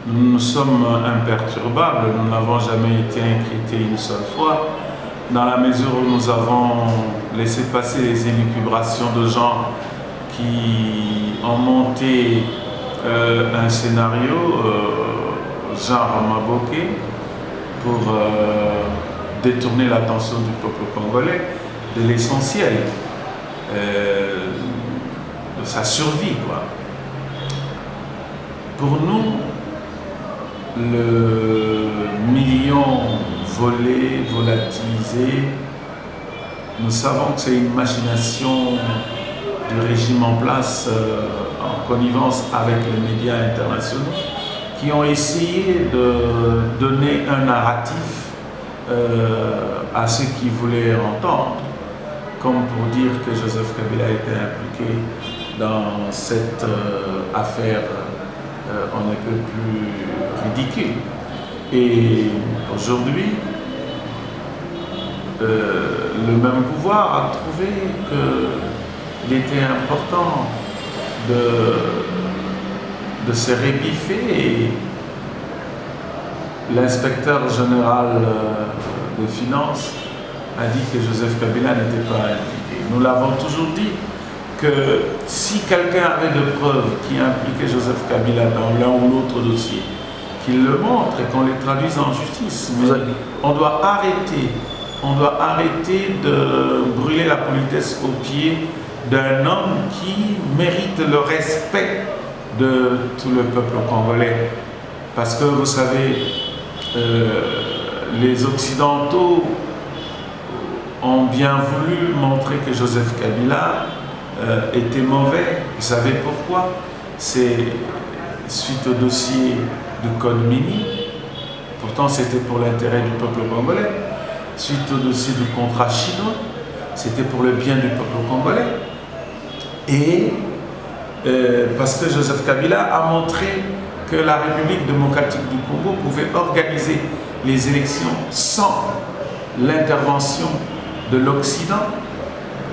Nous sommes imperturbables, nous n'avons jamais été inquiétés une seule fois, dans la mesure où nous avons laissé passer les élucubrations de gens qui ont monté un scénario genre Maboké pour détourner l'attention du peuple congolais de l'essentiel, de sa survie, quoi. Pour nous, le million volé, volatilisé, nous savons que c'est une machination du régime en place en connivence avec les médias internationaux qui ont essayé de donner un narratif à ceux qui voulaient entendre, comme pour dire que Joseph Kabila était impliqué dans cette affaire on ne peut plus ridicule. Et aujourd'hui, le même pouvoir a trouvé qu'il était important de se rébiffer et l'inspecteur général des finances a dit que Joseph Kabila n'était pas impliqué. Nous l'avons toujours dit que si quelqu'un avait de preuves qui impliquaient Joseph Kabila dans l'un ou l'autre dossier, qu'il le montre et qu'on les traduise en justice. On doit arrêter de brûler la politesse aux pieds d'un homme qui mérite le respect de tout le peuple congolais. Parce que vous savez, les Occidentaux ont bien voulu montrer que Joseph Kabila était mauvais. Vous savez pourquoi? C'est suite au dossier du Code Mini. Pourtant, c'était pour l'intérêt du peuple congolais. Suite au dossier du contrat chinois, c'était pour le bien du peuple congolais. Et parce que Joseph Kabila a montré que la République démocratique du Congo pouvait organiser les élections sans l'intervention de l'Occident.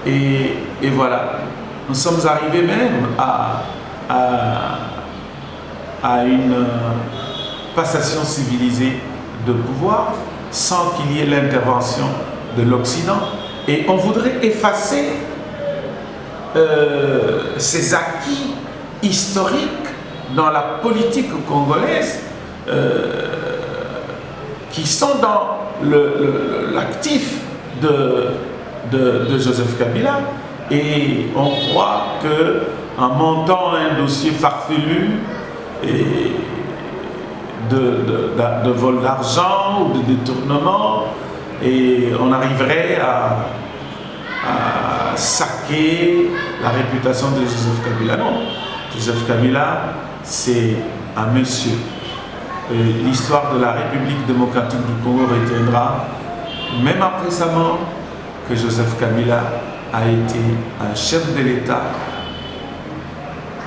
Et voilà, nous sommes arrivés même à une passation civilisée de pouvoir sans qu'il y ait l'intervention de l'Occident. Et on voudrait effacer ces acquis historiques dans la politique congolaise qui sont dans l'actif de Joseph Kabila. Et on croit qu'en montant un dossier farfelu et de vol d'argent ou de détournement, et on arriverait à saquer la réputation de Joseph Kabila. Non, Joseph Kabila, c'est un monsieur. L'histoire de la République démocratique du Congo retiendra, même après sa mort, que Joseph Kabila a été un chef de l'État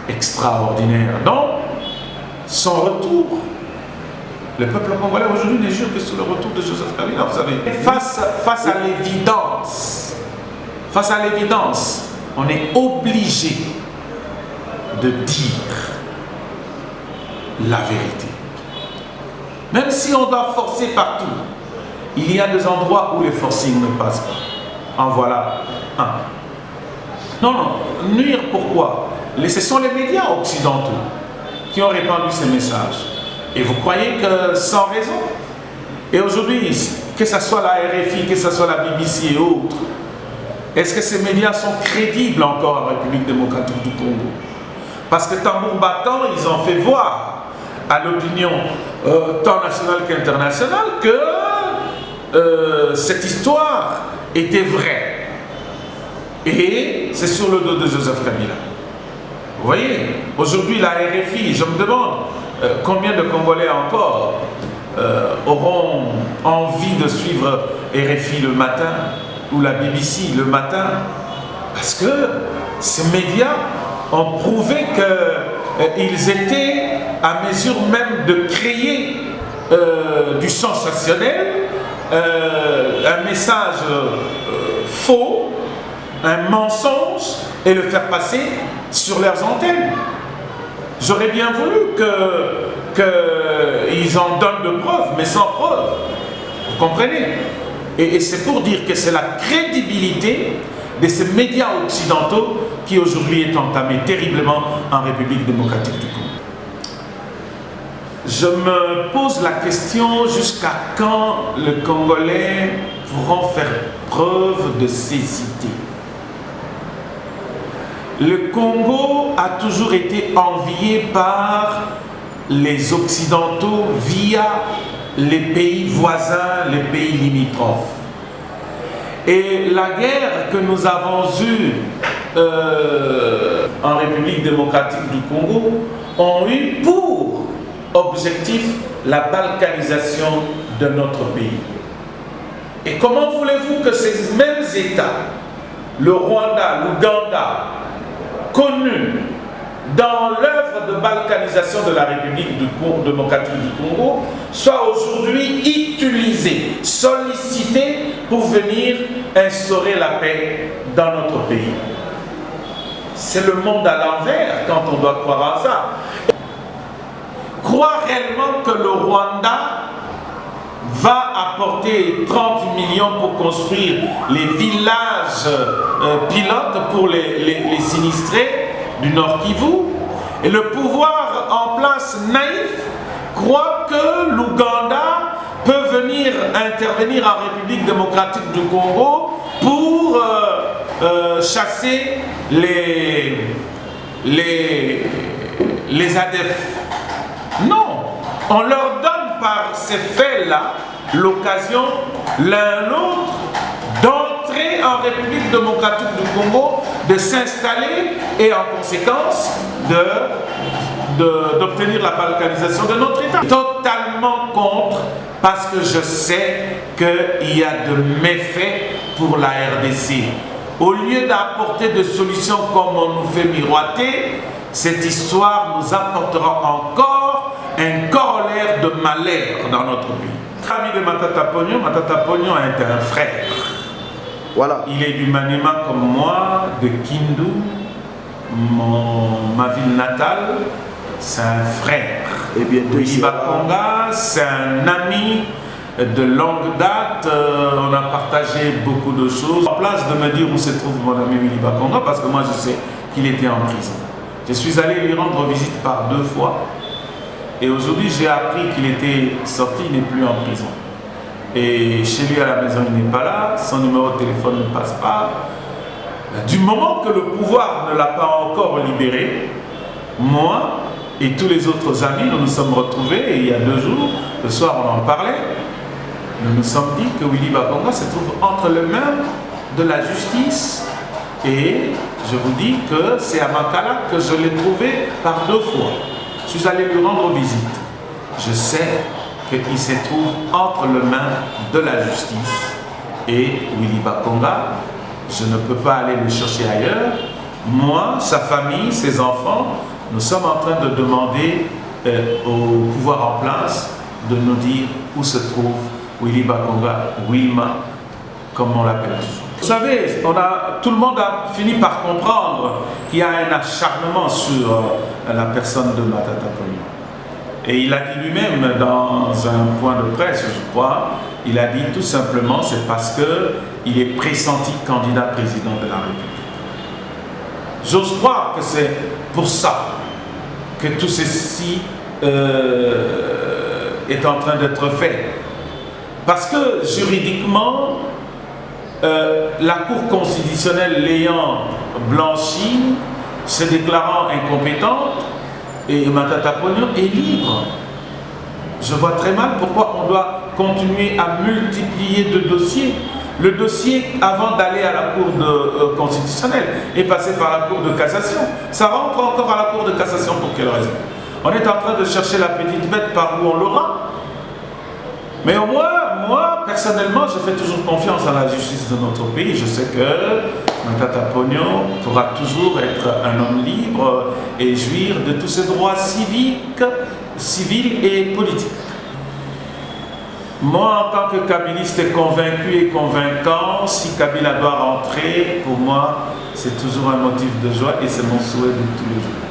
extraordinaire. Donc, son retour, le peuple congolais aujourd'hui ne jure que sur le retour de Joseph Kabila, vous savez. Face à l'évidence, on est obligé de dire la vérité. Même si on doit forcer partout, il y a des endroits où les forcings ne passent pas. En voilà un. Non, nuire pourquoi? Ce sont les médias occidentaux qui ont répandu ces messages. Et vous croyez que sans raison? Et aujourd'hui, que ce soit la RFI, que ce soit la BBC et autres, est-ce que ces médias sont crédibles encore en République démocratique du Congo? Parce que tambour battant, ils ont fait voir à l'opinion tant nationale qu'internationale que cette histoire était vraie. Et c'est sur le dos de Joseph Kabila. Vous voyez, aujourd'hui la RFI, je me demande combien de Congolais encore auront envie de suivre RFI le matin ou la BBC le matin, parce que ces médias ont prouvé qu'ils étaient à mesure même de créer du sensationnel, un message faux, un mensonge, et le faire passer sur leurs antennes. J'aurais bien voulu que qu'ils en donnent de preuves, mais sans preuve. Vous comprenez? Et c'est pour dire que c'est la crédibilité de ces médias occidentaux qui aujourd'hui est entamée terriblement en République démocratique du Congo. Je me pose la question, jusqu'à quand les Congolais pourront faire preuve de cécité? Le Congo a toujours été envié par les Occidentaux via les pays voisins, les pays limitrophes. Et la guerre que nous avons eue en République démocratique du Congo ont eu pour objectif la balkanisation de notre pays. Et comment voulez-vous que ces mêmes États, le Rwanda, l'Ouganda, connus dans l'œuvre de balkanisation de la République démocratique du Congo, soient aujourd'hui utilisés, sollicités pour venir instaurer la paix dans notre pays? C'est le monde à l'envers quand on doit croire en ça. Croire réellement que le Rwanda va apporter 30 millions pour construire les villages pilotes pour les sinistrés du Nord Kivu, et le pouvoir en place naïf croit que l'Ouganda peut venir intervenir en République démocratique du Congo pour chasser les ADF. Non, on leur donne par ces faits-là l'occasion, l'un l'autre, d'entrer en République démocratique du Congo, de s'installer et en conséquence d'obtenir la balkanisation de notre État. Totalement contre, parce que je sais qu'il y a de méfaits pour la RDC. Au lieu d'apporter des solutions comme on nous fait miroiter, cette histoire nous apportera encore un corollaire de malheur dans notre pays. Ami de Matata Pognon a été un frère. Voilà. Il est du Maniema comme moi, de Kindu, ma ville natale. C'est un frère. Et bientôt Willy Bakonga, c'est un ami de longue date. On a partagé beaucoup de choses. En place de me dire où se trouve mon ami Willy Bakonga, parce que moi je sais qu'il était en prison. Je suis allé lui rendre visite par 2 fois. Et aujourd'hui, j'ai appris qu'il était sorti, il n'est plus en prison. Et chez lui à la maison, il n'est pas là, son numéro de téléphone ne passe pas. Du moment que le pouvoir ne l'a pas encore libéré, moi et tous les autres amis, nous nous sommes retrouvés, et il y a 2 jours, le soir on en parlait, nous nous sommes dit que Willy Bakonga se trouve entre les mains de la justice. Et je vous dis que c'est à Makala que je l'ai trouvé par 2 fois. Je suis allé lui rendre visite. Je sais qu'il se trouve entre les mains de la justice. Et Willy Bakonga, je ne peux pas aller le chercher ailleurs. Moi, sa famille, ses enfants, nous sommes en train de demander au pouvoir en place de nous dire où se trouve Willy Bakonga, Wilma, comme on l'appelle toujours. Vous savez, tout le monde a fini par comprendre qu'il y a un acharnement sur la personne de Matata Pognon. Et il a dit lui-même dans un point de presse, je crois, il a dit tout simplement, c'est parce qu'il est pressenti candidat président de la République. J'ose croire que c'est pour ça que tout ceci est en train d'être fait. Parce que juridiquement, la Cour constitutionnelle l'ayant blanchi, se déclarant incompétente, et Matata Pognon est libre. Je vois très mal pourquoi on doit continuer à multiplier de dossiers. Le dossier, avant d'aller à la Cour constitutionnelle, est passé par la Cour de cassation. Ça rentre encore à la Cour de cassation pour quelle raison? On est en train de chercher la petite bête par où on l'aura. Mais au moins, moi, personnellement, je fais toujours confiance à la justice de notre pays. Je sais que Matata Pognon pourra toujours être un homme libre et jouir de tous ses droits civiques, civils et politiques. Moi, en tant que kabiliste convaincu et convaincant, si Kabila doit rentrer, pour moi, c'est toujours un motif de joie et c'est mon souhait de tous les jours.